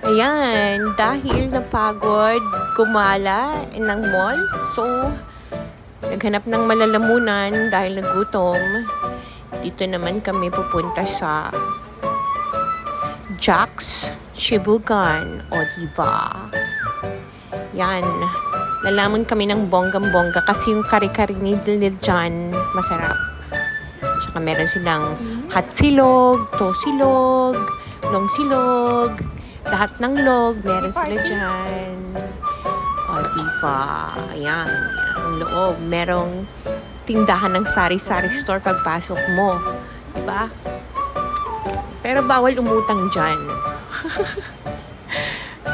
Ayan, dahil napagod gumala ng mall, so naghanap ng malalamunan dahil nagutom. Dito naman kami pupunta sa Jack's Chibugan, o diba? Yan, lalaman kami ng bonggang-bongga kasi yung kari-kari ni Lil John masarap. Tsaka meron silang hot silog, to silog, long silog, lahat ng log, meron sila dyan. O, diba? Ayan, ang loob. Merong tindahan ng sari-sari store pagpasok mo. Diba? Pero bawal umutang dyan.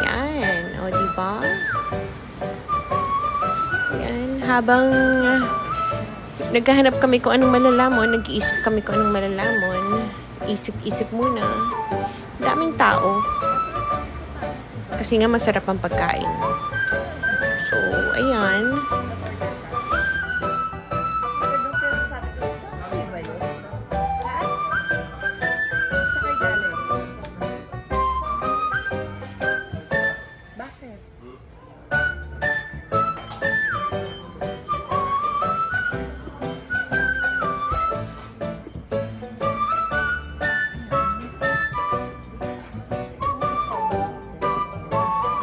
Yan, o, diba? Yan, habang naghahanap kami kung anong malalamon, nag-iisip kami kung anong malalamon, isip-isip muna. Daming tao. Kasi nga masarap ang pagkain. So, ayan. Bakit?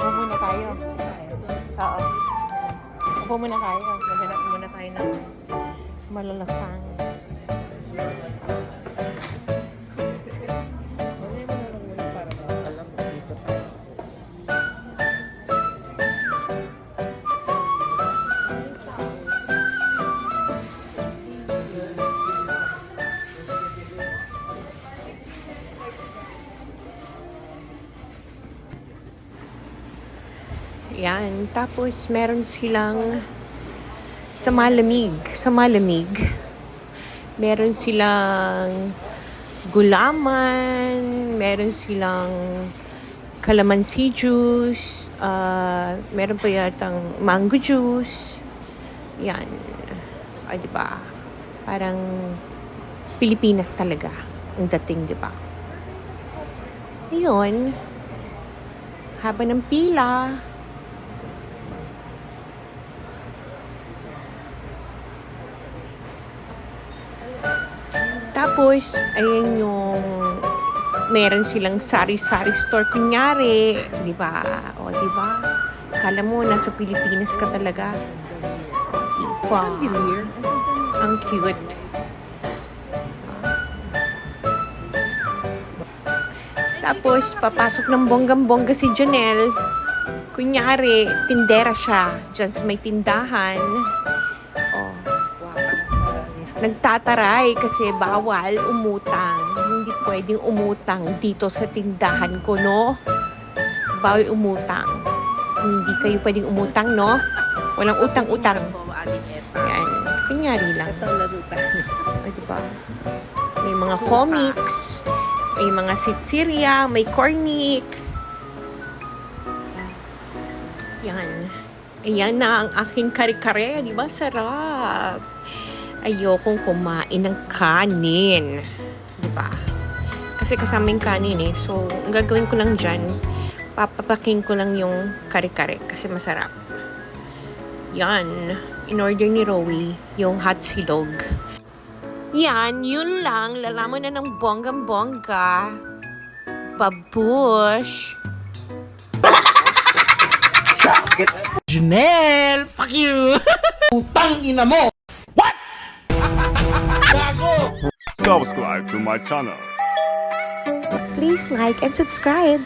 Upo muna tayo. Oo. Upo muna tayo. Maghanap muna tayo ng malalasang. Yan. Tapos, meron silang sa malamig. Meron silang gulaman, meron silang calamansi juice, meron pa yatang mango juice. Yan. Ay, diba? Parang Pilipinas talaga ang dating, diba? Ayun. Haba ng pila. Tapos, ayan yung meron silang sari-sari store. Kunyari, di ba? O, di ba? Kala mo, nasa Pilipinas ka talaga. Diba? Ang cute. Tapos, papasok ng bonggang-bongga si Janelle. Kunyari, tindera siya. Diyan sa may tindahan. Nagtataray kasi bawal umutang. Hindi pwedeng umutang dito sa tindahan ko, no? Bawal umutang. Hindi kayo pwedeng umutang, no? Walang utang-utang. Yan. Kunyari lang. O, diba? May mga comics. May mga sitsirya. May cornic. Yan. Ayan na ang aking kare-kare. Diba? Sarap. Ayokong kumain ng kanin. Diba? Kasi kasama yung kanin eh. So, ang gagawin ko lang dyan, papapaking ko lang yung kare-kare kasi masarap. Yan. In-order ni Rowie yung hot silog. Yan. Yun lang. Lalaman na ng bonggang-bongga. Babush! Janelle! Fuck you! Putang ina mo! Subscribe to my channel. Please like and subscribe.